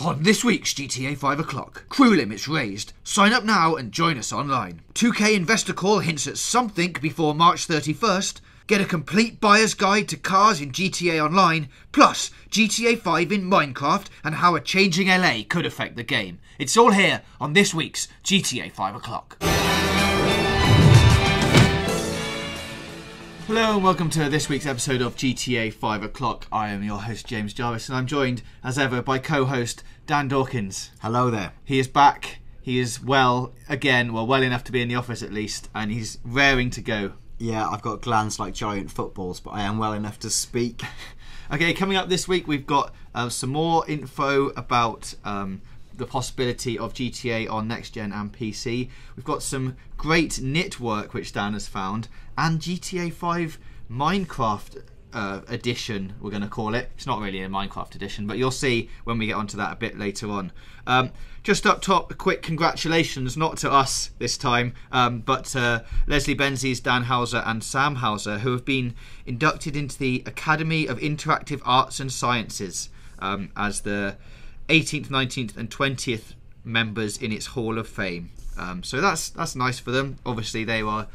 On this week's GTA 5 o'clock, crew limits raised. Sign up now and join us online. 2K investor call hints at something before March 31st. Get a complete buyer's guide to cars in GTA Online, plus GTA 5 in Minecraft and how a changing LA could affect the game. It's all here on this week's GTA 5 o'clock. Hello and welcome to this week's episode of GTA 5 o'clock. I am your host James Jarvis and I'm joined as ever by co-host Dan Dawkins. Hello there. He is back. He is well again, well enough to be in the office at least, and he's raring to go. Yeah, I've got glands like giant footballs, but I am well enough to speak. Okay, coming up this week we've got some more info about the possibility of GTA on next gen and PC. We've got some great knit work which Dan has found, and GTA 5 Minecraft edition, we're going to call it. It's not really a Minecraft edition, but you'll see when we get onto that a bit later on. Just up top, a quick congratulations, not to us this time, but Leslie Benzies, Dan Hauser and Sam Hauser, who have been inducted into the Academy of Interactive Arts and Sciences as the 18th, 19th and 20th members in its Hall of Fame. So that's nice for them. Obviously they were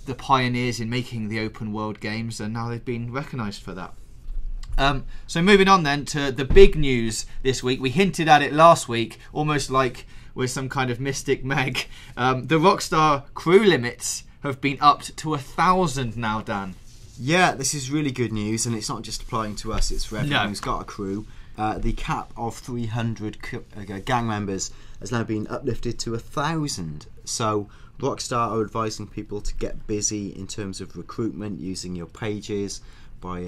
the pioneers in making the open world games, and now they've been recognised for that. So moving on then to the big news this week. We hinted at it last week, almost like we're some kind of mystic Meg. The Rockstar crew limits have been upped to 1,000 now, Dan. Yeah, this is really good news, and it's not just applying to us, it's for everyone who's got a crew. The cap of 300 gang members has now been uplifted to 1,000. So Rockstar are advising people to get busy in terms of recruitment, using your pages by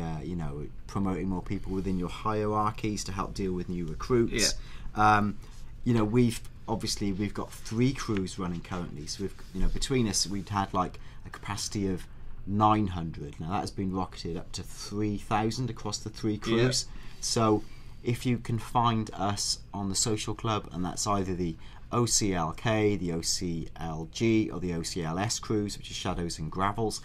promoting more people within your hierarchies to help deal with new recruits. Yeah. We've got 3 crews running currently. So between us we've had like a capacity of 900. Now that has been rocketed up to 3,000 across the 3 crews. Yeah. So if you can find us on the social club, and that's either the OCLK, the OCLG or the OCLS crews, which is Shadows and Gravels,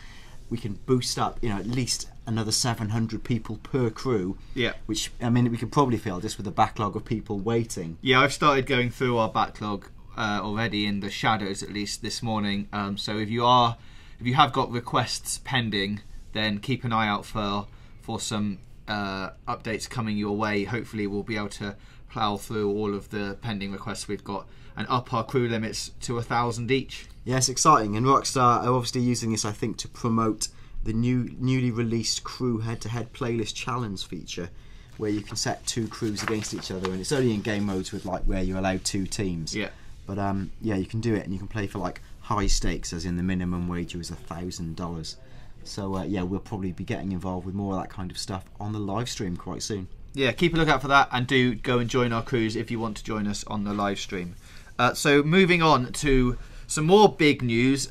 we can boost up at least another 700 people per crew. Yeah. Which, I mean, we could probably fill just with a backlog of people waiting. Yeah, I've started going through our backlog already in the Shadows, at least this morning. So if you have got requests pending, then keep an eye out for some updates coming your way. Hopefully we'll be able to plough through all of the pending requests we've got and up our crew limits to 1,000 each. Yes, exciting. And Rockstar are obviously using this, I think, to promote the newly released crew head-to-head playlist challenge feature, where you can set 2 crews against each other, and it's only in game modes with where you're allowed 2 teams. Yeah. But you can do it, and you can play for high stakes, as in the minimum wager is $1,000. So we'll probably be getting involved with more of that kind of stuff on the live stream quite soon. Yeah, keep a lookout for that, and do go and join our crews if you want to join us on the live stream. So moving on to some more big news.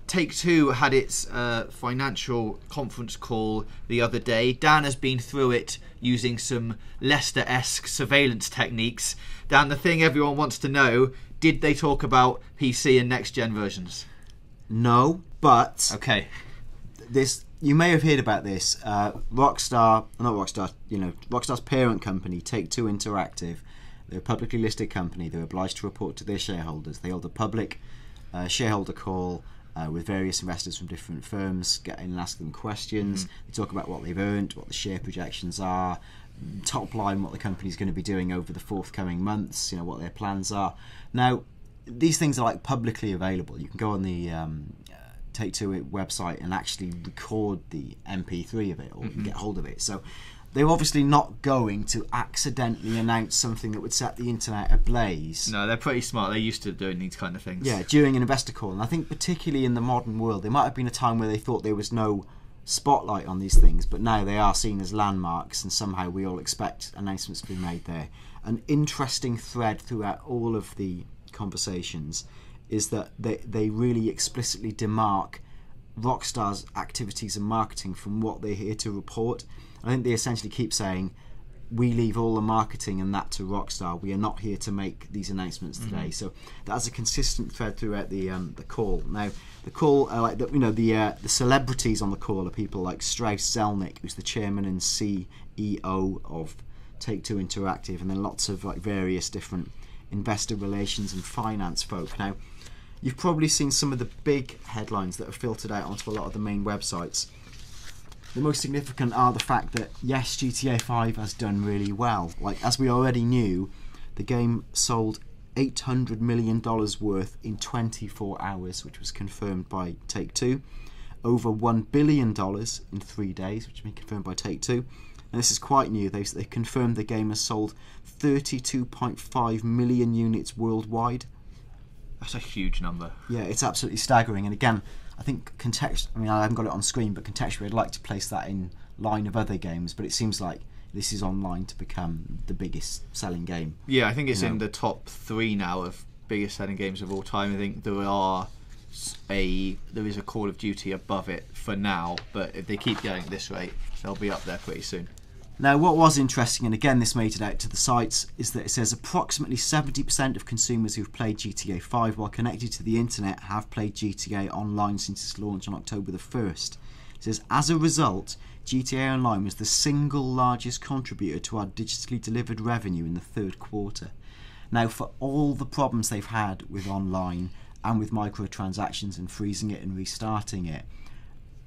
Take-Two had its financial conference call the other day. Dan has been through it using some Lester-esque surveillance techniques. Dan, the thing everyone wants to know, did they talk about PC and next-gen versions? No, but... Okay. You may have heard about this. Rockstar's parent company, Take-Two Interactive, they're a publicly listed company. They're obliged to report to their shareholders. They hold a public shareholder call with various investors from different firms, getting and asking them questions. They talk about what they've earned, what the share projections are, top line, what the company's going to be doing over the forthcoming months, what their plans are. Now, these things are publicly available. You can go on the Take-Two website and actually record the MP3 of it, or get hold of it. So they're obviously not going to accidentally announce something that would set the internet ablaze. No, they're pretty smart. They're used to doing these kind of things. Yeah, during an investor call. And I think particularly in the modern world, there might have been a time where they thought there was no spotlight on these things, but now they are seen as landmarks, and somehow we all expect announcements to be made there. An interesting thread throughout all of the conversations is that they really explicitly demark Rockstar's activities and marketing from what they're here to report. I think they essentially keep saying, we leave all the marketing and that to Rockstar. We are not here to make these announcements today. So that's a consistent thread throughout the call. Now, the call, the celebrities on the call are people like Strauss Zelnick, who's the chairman and CEO of Take-Two Interactive, and then lots of like various different investor relations and finance folk. Now, you've probably seen some of the big headlines that have filtered out onto a lot of the main websites. The most significant are the fact that, yes, GTA 5 has done really well. Like, as we already knew, the game sold $800 million worth in 24 hours, which was confirmed by Take-Two. Over $1 billion in 3 days, which has been confirmed by Take-Two. And this is quite new. They confirmed the game has sold 32.5 million units worldwide. That's a huge number. Yeah, it's absolutely staggering. And again, I think I haven't got it on screen, but contextually I'd like to place that in line of other games, but it seems like this is on line to become the biggest selling game. Yeah, I think it's in the top 3 now of biggest selling games of all time. I think there is a Call of Duty above it for now, but if they keep going at this rate, they'll be up there pretty soon. Now, what was interesting, and again this made it out to the sites, is that it says approximately 70% of consumers who've played GTA 5 while connected to the internet have played GTA Online since its launch on October the 1st. It says, as a result, GTA Online was the single largest contributor to our digitally delivered revenue in the third quarter. Now, for all the problems they've had with online and with microtransactions and freezing it and restarting it,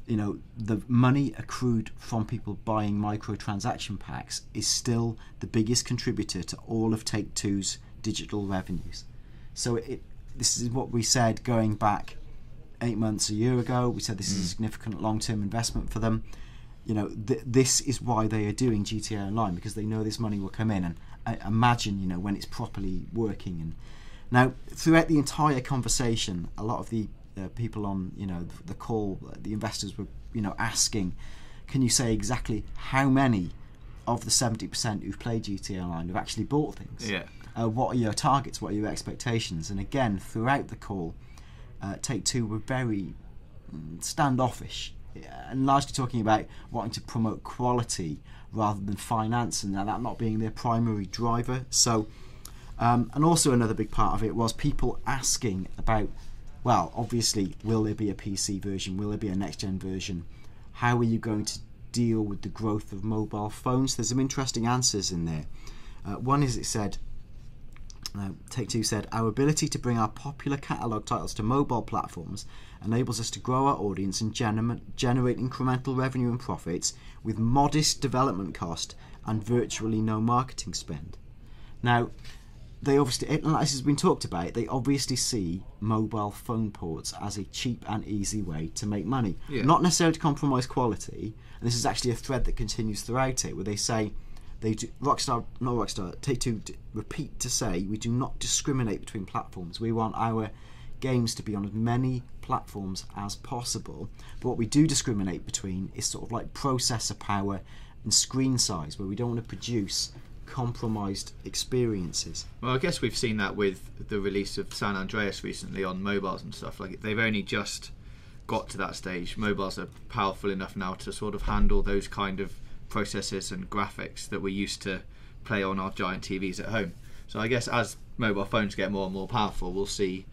you know, the money accrued from people buying microtransaction packs is still the biggest contributor to all of Take-Two's digital revenues. So this is what we said going back 8 months, a year ago. We said this is a significant long-term investment for them. You know, this is why they are doing GTA Online, because they know this money will come in, and I imagine, you know, when it's properly working. And now, throughout the entire conversation, a lot of the people on, you know, the call, the investors were, you know, asking, can you say exactly how many of the 70% who've played GTA Online have actually bought things? Yeah. What are your targets? What are your expectations? And again, throughout the call, Take-Two were very standoffish, and largely talking about wanting to promote quality rather than finance, and that not being their primary driver. So, and also another big part of it was people asking about, well, obviously, will there be a PC version? Will there be a next-gen version? How are you going to deal with the growth of mobile phones? There's some interesting answers in there. One is, it said, Take-Two said, our ability to bring our popular catalogue titles to mobile platforms enables us to grow our audience and generate incremental revenue and profits with modest development cost and virtually no marketing spend. Now, they obviously, as has been talked about, they obviously see mobile phone ports as a cheap and easy way to make money. Yeah. Not necessarily to compromise quality, and this is actually a thread that continues throughout it, where they say, Take-Two repeat to say, we do not discriminate between platforms. We want our games to be on as many platforms as possible, but what we do discriminate between is sort of like processor power and screen size, where we don't want to produce compromised experiences. Well, I guess we've seen that with the release of San Andreas recently on mobiles and stuff. Like, they've only just got to that stage. Mobiles are powerful enough now to sort of handle those kind of processors and graphics that we used to play on our giant TVs at home. So I guess as mobile phones get more and more powerful, we'll see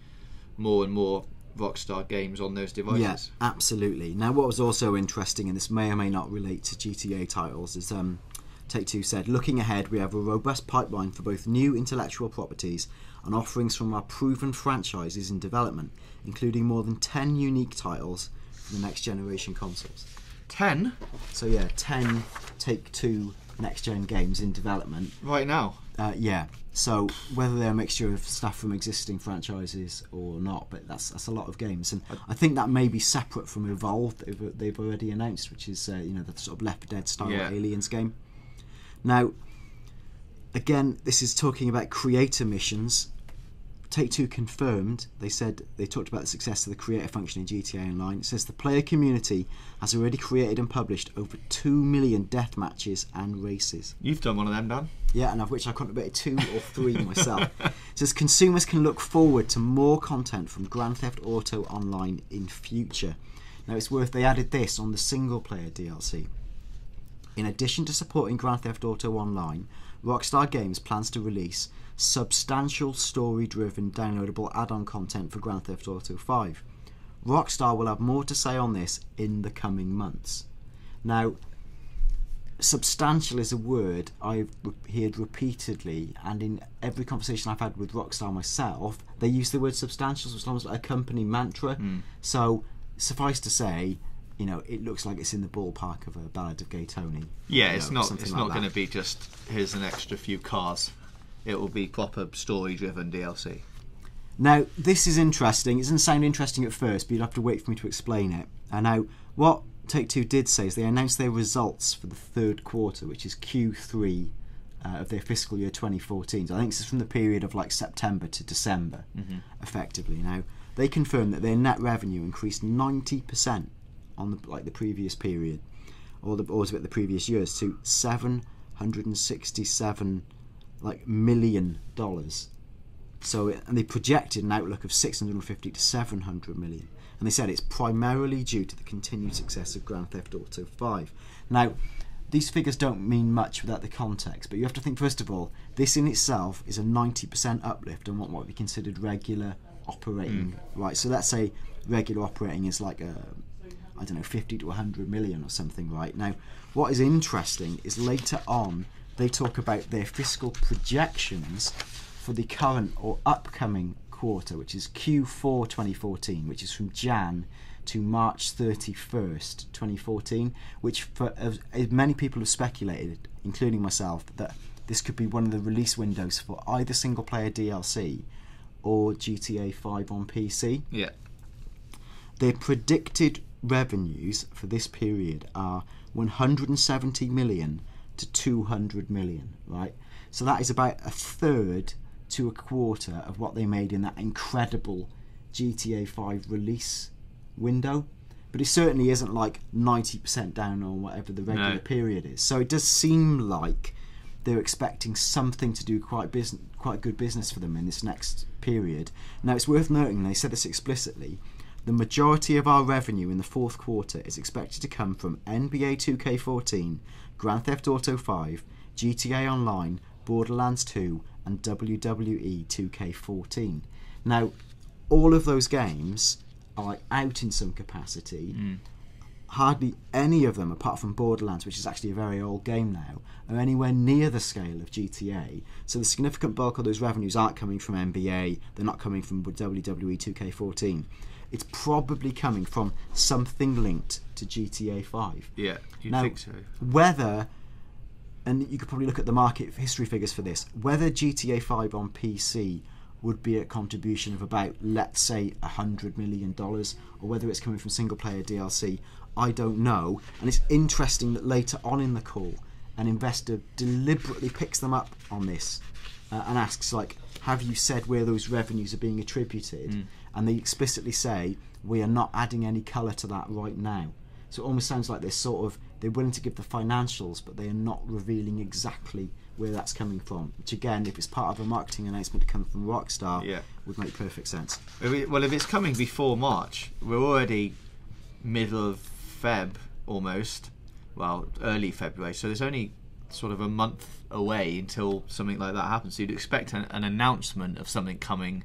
more and more Rockstar games on those devices. Yeah, absolutely. Now, what was also interesting, and this may or may not relate to GTA titles, is Take-Two said, looking ahead, we have a robust pipeline for both new intellectual properties and offerings from our proven franchises in development, including more than 10 unique titles for the next generation consoles. 10? So yeah, 10 Take-Two next-gen games in development. Right now? Yeah. So whether they're a mixture of stuff from existing franchises or not, but that's a lot of games, and I think that may be separate from Evolve that they've already announced, which is you know, the sort of Left 4 Dead style Aliens game. Now, again, this is talking about creator missions. Take-Two confirmed, they talked about the success of the creator function in GTA Online. It says the player community has already created and published over 2 million death matches and races. You've done one of them, Dan. Yeah, and of which I contributed 2 or 3 myself. It says consumers can look forward to more content from Grand Theft Auto Online in future. Now, it's worth, they added this on the single player DLC. In addition to supporting Grand Theft Auto Online, Rockstar Games plans to release substantial story-driven downloadable add-on content for Grand Theft Auto 5. Rockstar will have more to say on this in the coming months. Now, substantial is a word I've heard repeatedly, and in every conversation I've had with Rockstar myself, they use the word substantial as almost like a company mantra. So suffice to say, you know, it looks like it's in the ballpark of a Ballad of Gay Tony. Yeah, it's not going to be just here's an extra few cars. It will be proper story-driven DLC. Now, this is interesting. It doesn't sound interesting at first, but you'll have to wait for me to explain it. And now, what Take-Two did say is they announced their results for the third quarter, which is Q3 of their fiscal year 2014. So I think this is from the period of like September to December, effectively. Now, they confirmed that their net revenue increased 90% on the previous period, or the previous years, to $767 million. So, and they projected an outlook of 650 to 700 million. And they said it's primarily due to the continued success of Grand Theft Auto 5. Now, these figures don't mean much without the context, but you have to think, first of all, this in itself is a 90% uplift on what might be considered regular operating. Right, so let's say regular operating is like 50 to 100 million or something, right? Now, what is interesting is later on they talk about their fiscal projections for the current or upcoming quarter, which is Q4 2014, which is from Jan to March 31st 2014, which for many people have speculated, including myself, that this could be one of the release windows for either single player DLC or GTA 5 on PC. Yeah. Their predicted revenues for this period are 170 million to 200 million, right? So that is about a third to a quarter of what they made in that incredible GTA 5 release window. But it certainly isn't like 90% down on whatever the regular period is. So it does seem like they're expecting something to do quite good business for them in this next period. Now, it's worth noting, they said this explicitly, the majority of our revenue in the fourth quarter is expected to come from NBA 2K14, Grand Theft Auto 5, GTA Online, Borderlands 2, and WWE 2K14. Now, all of those games are out in some capacity. Hardly any of them, apart from Borderlands, which is actually a very old game now, are anywhere near the scale of GTA. So the significant bulk of those revenues aren't coming from NBA, they're not coming from WWE 2K14. It's probably coming from something linked to GTA 5. Yeah, you'd now, think so. Whether, and you could probably look at the market history figures for this, whether GTA 5 on PC would be a contribution of about, let's say, $100 million, or whether it's coming from single player DLC, I don't know. And it's interesting that later on in the call, an investor deliberately picks them up on this and asks, like, have you said where those revenues are being attributed? And they explicitly say, we are not adding any colour to that right now. So it almost sounds like they're willing to give the financials, but they are not revealing exactly where that's coming from. Which again, if it's part of a marketing announcement to come from Rockstar, would make perfect sense. Well, if it's coming before March, we're already middle of Feb almost. Well, early February. So there's only sort of a month away until something like that happens. So you'd expect an announcement of something coming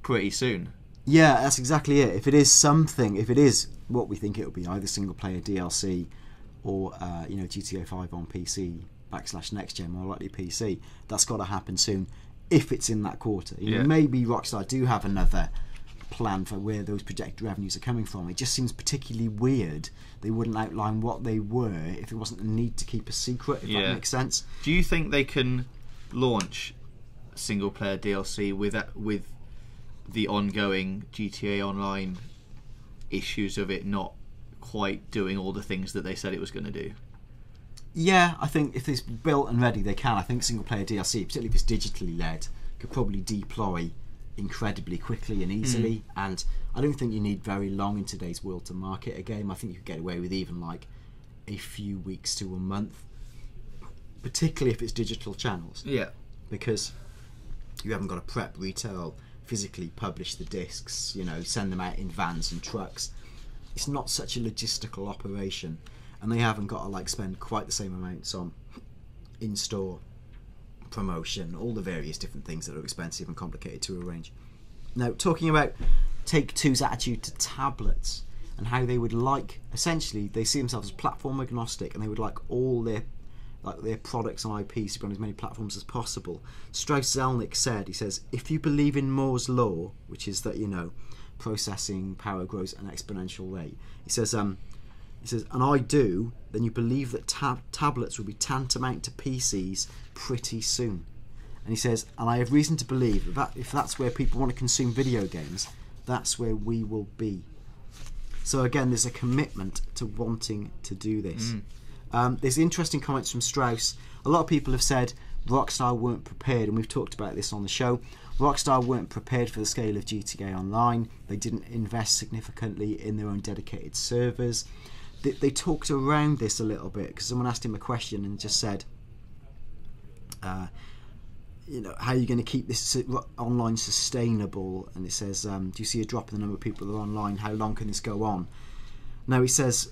pretty soon. Yeah, that's exactly it. If it is what we think it will be, either single player DLC or GTA 5 on PC / next gen, more likely PC, that's got to happen soon. If it's in that quarter, maybe Rockstar do have another plan for where those projected revenues are coming from. It just seems particularly weird they wouldn't outline what they were if there wasn't a need to keep a secret. If that makes sense. Do you think they can launch single player DLC with the ongoing GTA Online issues of it not quite doing all the things that they said it was going to do? Yeah, I think if it's built and ready, they can. I think single player DLC, particularly if it's digitally led, could probably deploy incredibly quickly and easily. And I don't think you need very long in today's world to market a game. I think you could get away with even like a few weeks to a month, particularly if it's digital channels. Yeah, because you haven't got to prep retail, physically publish the discs, send them out in vans and trucks. It's not such a logistical operation, and they haven't got to spend quite the same amounts on in-store promotion, all the various different things that are expensive and complicated to arrange. Now, talking about Take-Two's attitude to tablets and how they would essentially they see themselves as platform agnostic, and they would like all their like their products and IPs to be on as many platforms as possible. Strauss-Zelnick said, he says, if you believe in Moore's law, which is that, you know, processing power grows at an exponential rate, he says, and I do, then you believe that tablets will be tantamount to PCs pretty soon. And he says, and I have reason to believe that if that's where people want to consume video games, that's where we will be. So again, there's a commitment to wanting to do this. There's interesting comments from Strauss. A lot of people have said Rockstar weren't prepared, and we've talked about this on the show. Rockstar weren't prepared for the scale of GTA Online. They didn't invest significantly in their own dedicated servers. They talked around this a little bit because someone asked him a question and just said, you know, how are you going to keep this online sustainable? And it says, do you see a drop in the number of people that are online? How long can this go on? Now he says,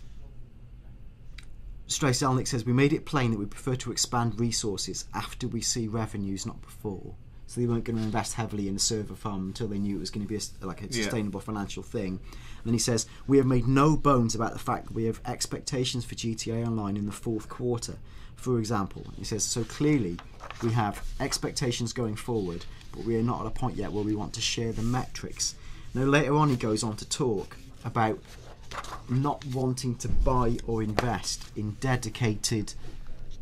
Strauss-Zelnick says, we made it plain that we prefer to expand resources after we see revenues, not before. So they weren't going to invest heavily in a server farm until they knew it was going to be a sustainable financial thing. And then he says, we have made no bones about the fact that we have expectations for GTA Online in the fourth quarter, for example. He says, so clearly we have expectations going forward, but we are not at a point yet where we want to share the metrics. Now later on he goes on to talk about not wanting to buy or invest in dedicated,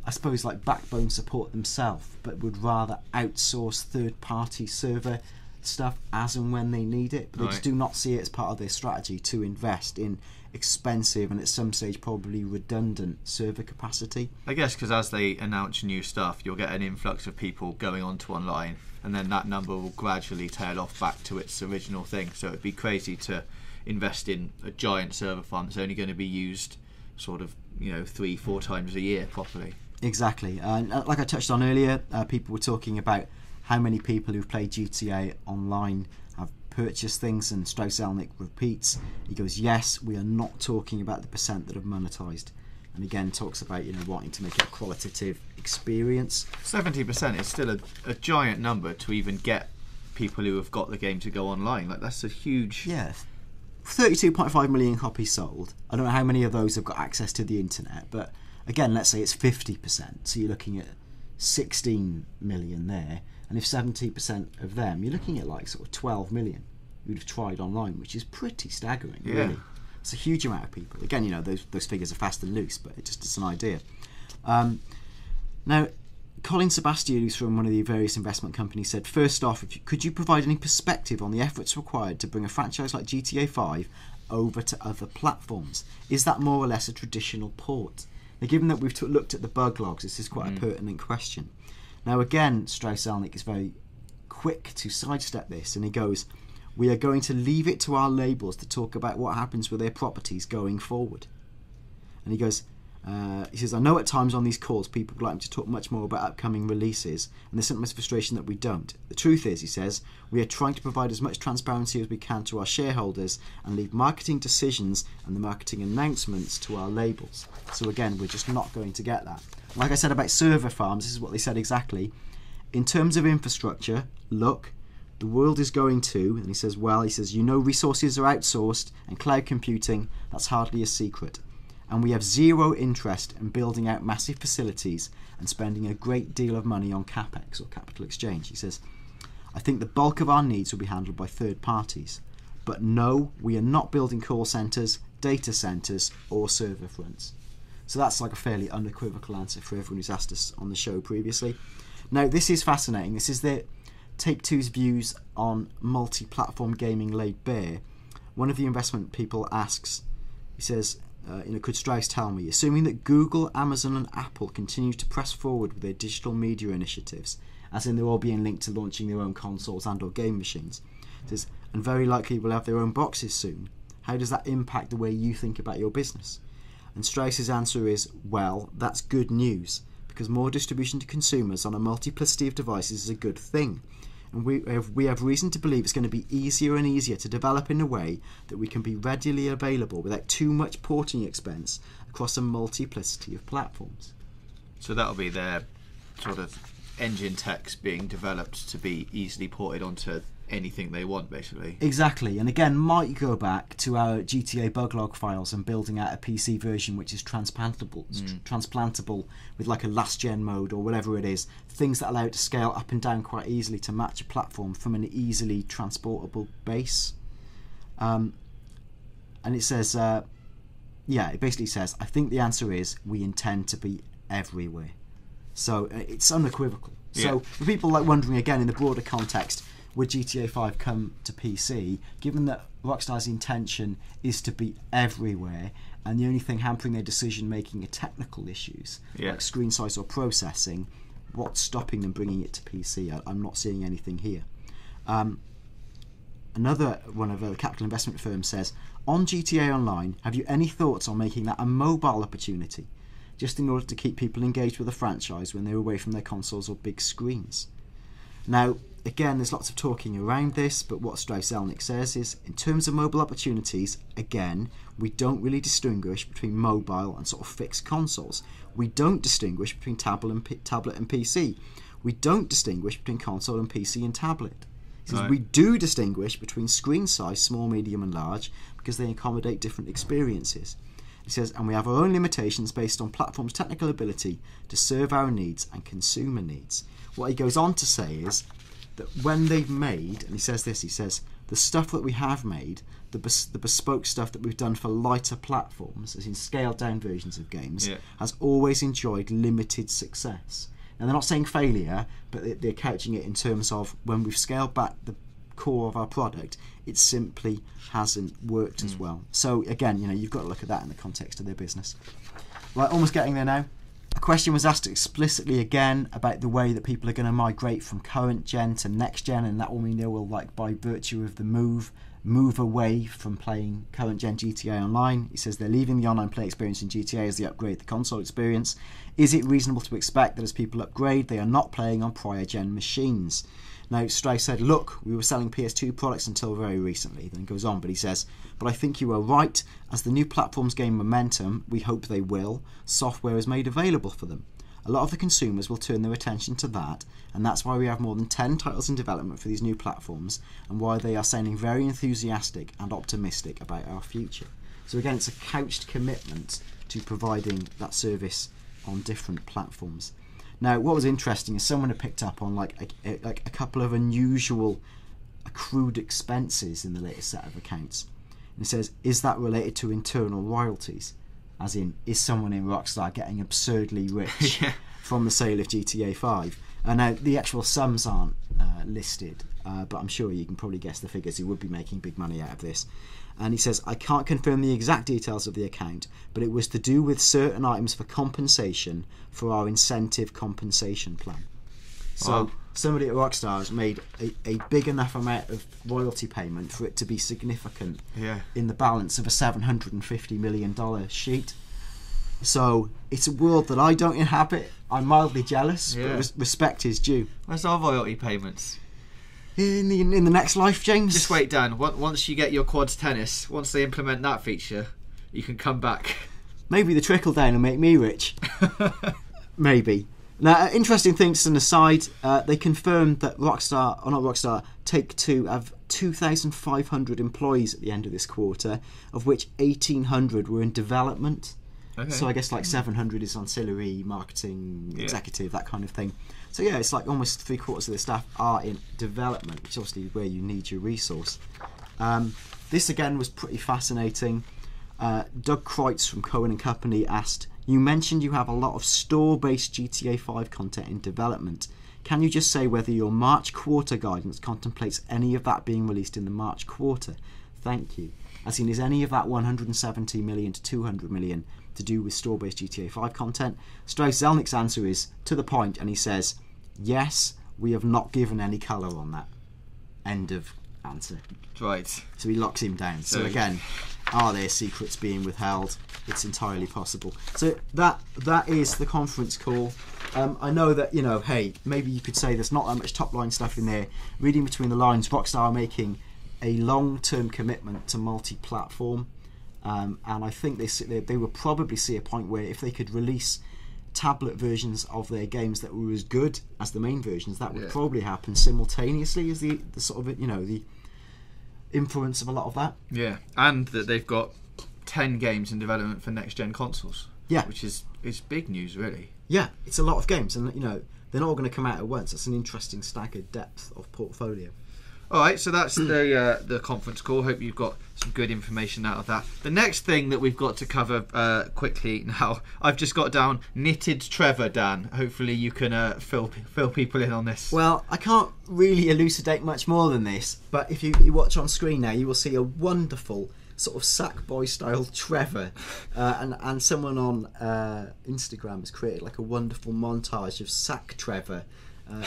I suppose, like backbone support themselves, but would rather outsource third-party server stuff as and when they need it. But they just do not see it as part of their strategy to invest in expensive and at some stage probably redundant server capacity. I guess because as they announce new stuff, you'll get an influx of people going onto online, and then that number will gradually tail off back to its original thing. So it'd be crazy to invest in a giant server farm that's only going to be used sort of, you know, 3-4 times a year properly. Exactly. Like I touched on earlier, people were talking about how many people who've played GTA Online have purchased things, and Strauss-Zelnick repeats, he goes, yes, we are not talking about the percent that have monetised. And again talks about, you know, wanting to make it a qualitative experience. 70% is still a giant number to even get people who have got the game to go online. Like, that's a huge... Yeah. 32.5 million copies sold. I don't know how many of those have got access to the internet, but again, let's say it's 50%, so you're looking at 16 million there, and if 70% of them, you're looking at like sort of 12 million who'd have tried online, which is pretty staggering, really. It's a huge amount of people. Again, you know, those figures are fast and loose, but it's an idea. Now, Colin Sebastian, who's from one of the various investment companies, said, first off, could you provide any perspective on the efforts required to bring a franchise like GTA 5 over to other platforms? Is that more or less a traditional port? Now, given that we've looked at the bug logs, this is quite a pertinent question. Now, again, Strauss-Zelnick is very quick to sidestep this, and he goes, we are going to leave it to our labels to talk about what happens with their properties going forward. And he goes, he says, I know at times on these calls people would like me to talk much more about upcoming releases, and there's sometimes frustration that we don't. The truth is, he says, we are trying to provide as much transparency as we can to our shareholders and leave marketing decisions and the marketing announcements to our labels. So again, we're just not going to get that. Like I said about server farms, this is what they said exactly. In terms of infrastructure, look, the world is going to, and he says, well, he says, you know, resources are outsourced and cloud computing, that's hardly a secret. And we have zero interest in building out massive facilities and spending a great deal of money on CapEx, or capital exchange. He says, I think the bulk of our needs will be handled by third parties. But no, we are not building call centres, data centres or server fronts. So that's like a fairly unequivocal answer for everyone who's asked us on the show previously. Now, this is fascinating. This is the Take-Two's views on multi-platform gaming laid bare. One of the investment people asks, he says, could Strauss tell me, assuming that Google, Amazon and Apple continue to press forward with their digital media initiatives, as in they're all being linked to launching their own consoles and or game machines, says, and very likely will have their own boxes soon, how does that impact the way you think about your business? And Strauss's answer is, well, that's good news, because more distribution to consumers on a multiplicity of devices is a good thing. And we have reason to believe it's going to be easier and easier to develop in a way that we can be readily available without too much porting expense across a multiplicity of platforms. So that'll be their sort of engine techs being developed to be easily ported onto anything they want, basically. Exactly, and again, might go back to our GTA bug log files and building out a PC version which is transplantable with like a last gen mode or whatever it is, things that allow it to scale up and down quite easily to match a platform from an easily transportable base. And it says, it basically says, I think the answer is we intend to be everywhere. So it's unequivocal. Yeah. So for people like wondering again in the broader context, would GTA 5 come to PC, given that Rockstar's intention is to be everywhere and the only thing hampering their decision making are technical issues like screen size or processing, what's stopping them bringing it to PC? I'm not seeing anything here. Another one of the capital investment firms says, on GTA Online, have you any thoughts on making that a mobile opportunity, just in order to keep people engaged with the franchise when they're away from their consoles or big screens? Now, again, there's lots of talking around this, but what Strauss-Zelnick says is, in terms of mobile opportunities, again, we don't really distinguish between mobile and sort of fixed consoles. We don't distinguish between tablet and PC. We don't distinguish between console and PC and tablet. He says we do distinguish between screen size, small, medium and large, because they accommodate different experiences. He says, and we have our own limitations based on platform's technical ability to serve our needs and consumer needs. What he goes on to say is that when they've made, and he says this, he says, the stuff that we have made, the bespoke stuff that we've done for lighter platforms, as in scaled down versions of games, has always enjoyed limited success. Now they're not saying failure, but they're couching it in terms of when we've scaled back the core of our product, it simply hasn't worked as well. So again, you've got to look at that in the context of their business. Right, almost getting there now. A question was asked explicitly again about the way that people are going to migrate from current gen to next gen, and that will mean they will, like, by virtue of the move away from playing current gen GTA Online. He says they're leaving the online play experience in GTA as they upgrade the console experience. Is it reasonable to expect that as people upgrade, they are not playing on prior gen machines? Now, Strauss said, look, we were selling PS2 products until very recently. Then he goes on, but he says, but I think you are right. As the new platforms gain momentum, we hope they will, software is made available for them. A lot of the consumers will turn their attention to that, and that's why we have more than 10 titles in development for these new platforms, and why they are sounding very enthusiastic and optimistic about our future. So again, it's a couched commitment to providing that service on different platforms. Now, what was interesting is someone had picked up on a couple of unusual accrued expenses in the latest set of accounts. And it says, is that related to internal royalties? As in, is someone in Rockstar getting absurdly rich from the sale of GTA 5? And now, the actual sums aren't listed, but I'm sure you can probably guess the figures. He would be making big money out of this. And he says, I can't confirm the exact details of the account, but it was to do with certain items for compensation for our incentive compensation plan. So somebody at Rockstar has made a big enough amount of royalty payment for it to be significant in the balance of a $750 million sheet. So it's a world that I don't inhabit. I'm mildly jealous, but respect is due. Where's our royalty payments? In the next life, James. Just wait, Dan. Once you get your quads tennis, once they implement that feature, you can come back. Maybe the trickle down will make me rich. Maybe. Now, interesting thing, just an aside, they confirmed that Take-Two have 2,500 employees at the end of this quarter, of which 1,800 were in development. Okay. So I guess 700 is ancillary, marketing, executive, that kind of thing. So yeah, it's like almost 3/4 of the staff are in development, which obviously is where you need your resource. This again was pretty fascinating. Doug Kreutz from Cohen & Company asked, you mentioned you have a lot of store-based GTA 5 content in development. Can you just say whether your March quarter guidance contemplates any of that being released in the March quarter? Thank you. As in, is any of that 170 million to 200 million to do with store-based GTA 5 content? Strauss-Zelnick's answer is to the point, and he says, yes, we have not given any colour on that. End of answer. Right. So he locks him down. So again, are there secrets being withheld? It's entirely possible. So that is the conference call. I know that, hey, maybe you could say there's not that much top-line stuff in there. Reading between the lines, Rockstar are making a long-term commitment to multi-platform. And I think they will probably see a point where if they could release tablet versions of their games that were as good as the main versions, that would probably happen simultaneously as the sort of, the influence of a lot of that. Yeah, and that they've got 10 games in development for next-gen consoles. Yeah. Which is big news, really. Yeah, it's a lot of games, and they're not all going to come out at once. That's an interesting staggered depth of portfolio. All right, so that's the conference call. Hope you've got some good information out of that. The next thing that we've got to cover quickly now, I've just got down knitted Trevor, Dan. Hopefully you can fill people in on this. Well, I can't really elucidate much more than this, but if you watch on screen now, you will see a wonderful sort of Sackboy style Trevor, and someone on Instagram has created like a wonderful montage of Sack Trevor.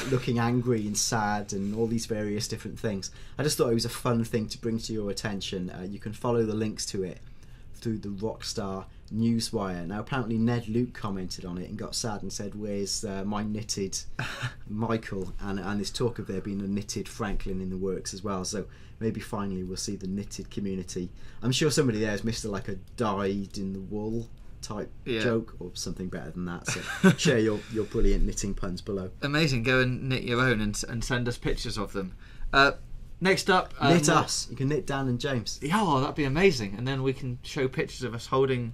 Looking angry and sad and all these various different things. I just thought it was a fun thing to bring to your attention. You can follow the links to it through the Rockstar Newswire. Now apparently Ned Luke commented on it and got sad and said, where's my knitted Michael, and there's talk of there being a knitted Franklin in the works as well, so maybe finally we'll see the knitted community. I'm sure somebody there has missed like a dyed in the wool type joke or something better than that, so share your brilliant knitting puns below. Amazing. Go and knit your own and send us pictures of them. Next up, knit us. You can knit Dan and James. Yeah, that'd be amazing, and then we can show pictures of us holding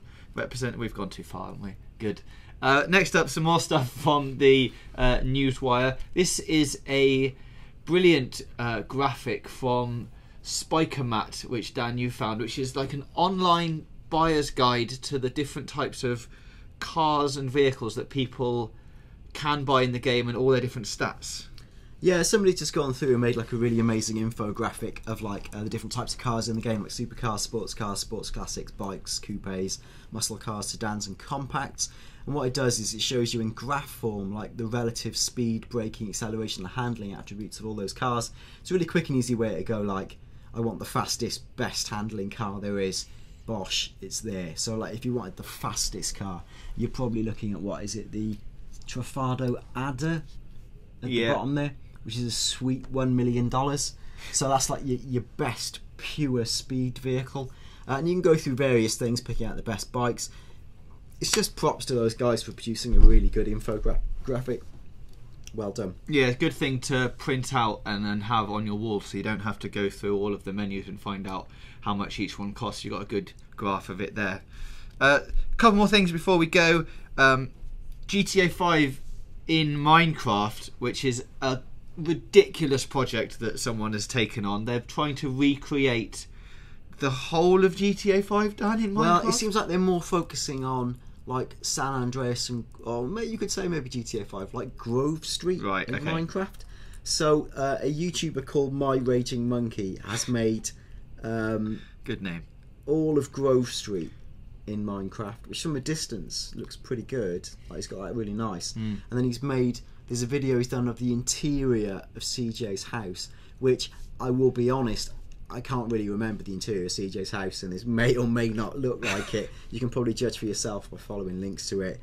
we've gone too far, haven't we? Good. Next up, some more stuff from the Newswire. This is a brilliant graphic from Spikermat, which Dan you found, which is like an online buyer's guide to the different types of cars and vehicles that people can buy in the game and all their different stats. Yeah, somebody's just gone through and made like a really amazing infographic of like the different types of cars in the game, like supercars, sports classics, bikes, coupes, muscle cars, sedans and compacts. And what it does is it shows you in graph form like the relative speed, braking, acceleration and handling attributes of all those cars. It's a really quick and easy way to go, like, I want the fastest, best handling car there is. Bosh, it's there. So like if you wanted the fastest car, you're probably looking at, what is it, the Trafado Adder at the bottom there, which is a sweet $1 million. So that's like your best pure speed vehicle, and you can go through various things picking out the best bikes. It's just props to those guys for producing a really good infographic. Well done. Yeah, good thing to print out and then have on your wall, so you don't have to go through all of the menus and find out how much each one costs. You've got a good graph of it there. A couple more things before we go. GTA 5 in Minecraft, which is a ridiculous project that someone has taken on. They're trying to recreate the whole of GTA 5, Dan, in Minecraft. Well, it seems like they're more focusing on like San Andreas and, or you could say maybe GTA 5, like Grove Street in Minecraft. So a YouTuber called My Raging Monkey has made good name, all of Grove Street in Minecraft, which from a distance looks pretty good. Like, it's got like really nice. And then there's a video he's done of the interior of CJ's house, which I will be honest, I can't really remember the interior of CJ's house, and this may or may not look like it. You can probably judge for yourself by following links to it.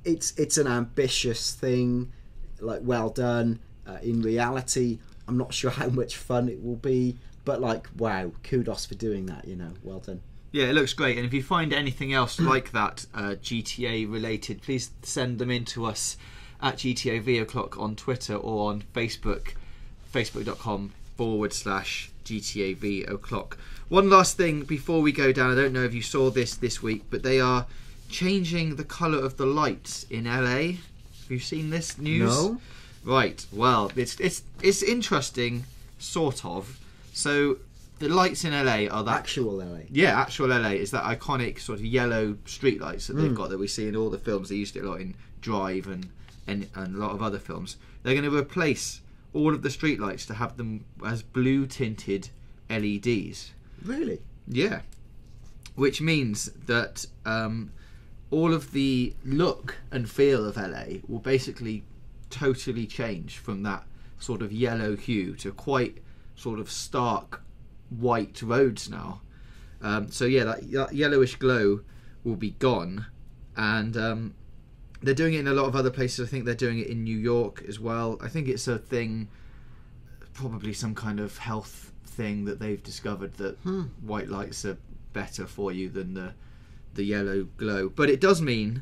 It's an ambitious thing, like, well done. In reality, I'm not sure how much fun it will be, but like, wow, kudos for doing that, well done. Yeah, it looks great, and if you find anything else like that GTA related, please send them in to us at GTA V O'Clock on Twitter or on Facebook, facebook.com/GTA V O'Clock. One last thing before we go down, I don't know if you saw this week, but they are changing the colour of the lights in LA. Have you seen this news? No. Right, well, it's interesting, sort of. So the lights in LA are that actual LA. Yeah, actual LA is that iconic sort of yellow street lights that they've got that we see in all the films. They used it a lot in Drive and a lot of other films. They're going to replace all of the street lights to have them as blue tinted LEDs. Really? Yeah. Which means that all of the look and feel of LA will basically totally change from that sort of yellow hue to quite sort of stark white roads now. So yeah, that yellowish glow will be gone, and they're doing it in a lot of other places. I think they're doing it in New York as well. I think it's a thing, probably some kind of health thing that they've discovered, that white lights are better for you than the yellow glow. But it does mean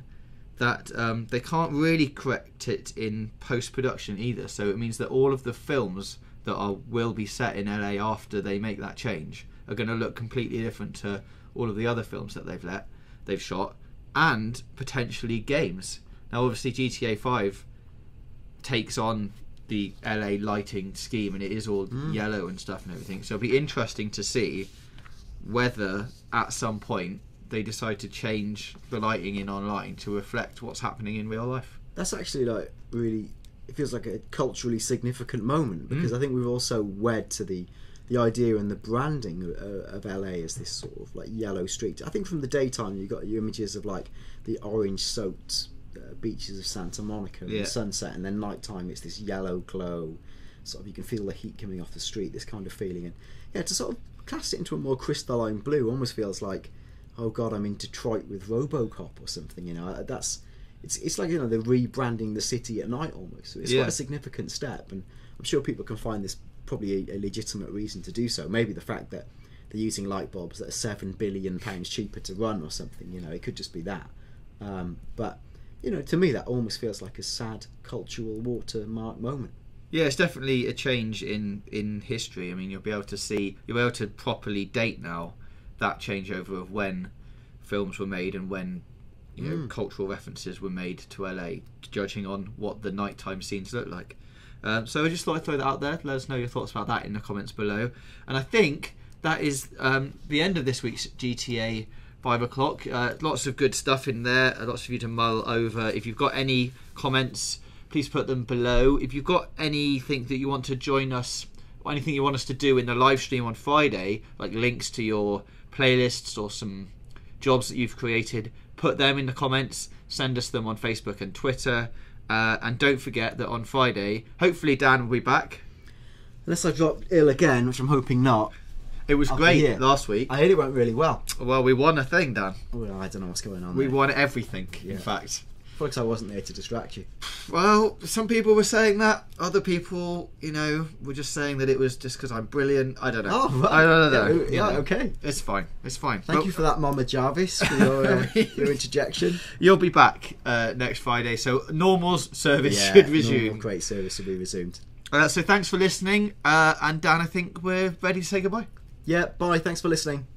that they can't really correct it in post-production either. So it means that all of the films that will be set in LA after they make that change are going to look completely different to all of the other films that they've shot, and potentially games. Now, obviously, GTA 5 takes on the LA lighting scheme, and it is all yellow and stuff and everything. So it'll be interesting to see whether at some point they decide to change the lighting in online to reflect what's happening in real life. That's actually like really, it feels like a culturally significant moment, because I think we've also wed to the idea and the branding of LA as this sort of like yellow street. I think from the daytime you got your images of like the orange soaked beaches of Santa Monica and the sunset, and then nighttime it's this yellow glow, sort of you can feel the heat coming off the street, this kind of feeling. And yeah, to sort of cast it into a more crystalline blue almost feels like, oh god, I'm in Detroit with RoboCop or something, you know. It's like, you know, they're rebranding the city at night almost. So it's quite a significant step, and I'm sure people can find this probably a legitimate reason to do so. Maybe the fact that they're using light bulbs that are £7 billion cheaper to run or something, you know, it could just be that. But, you know, to me that almost feels like a sad cultural watermark moment. Yeah, it's definitely a change in history. I mean, you'll be able to properly date now that changeover of when films were made and when, you know, cultural references were made to LA, judging on what the nighttime scenes look like. So I just thought I'd throw that out there. Let us know your thoughts about that in the comments below. And I think that is the end of this week's GTA 5 o'clock. Lots of good stuff in there, lots for you to mull over. If you've got any comments, please put them below. If you've got anything that you want to join us, or anything you want us to do in the live stream on Friday, like links to your playlists or some jobs that you've created, put them in the comments, send us them on Facebook and Twitter. And don't forget that on Friday, hopefully Dan will be back. Unless I drop ill again, which I'm hoping not. It was great last week. I heard it went really well. Well, we won a thing, Dan. Well, I don't know what's going on We there. won everything, in fact. Looks like I wasn't there to distract you. Well, some people were saying that. Other people, you know, were just saying that it was just because I'm brilliant. I don't know. Oh, right. I don't know. Yeah, okay. It's fine. It's fine. Thank you for that, Mama Jarvis, for your interjection. You'll be back next Friday, so normal service should resume. Normal great service will be resumed. So thanks for listening. And Dan, I think we're ready to say goodbye. Yeah, bye. Thanks for listening.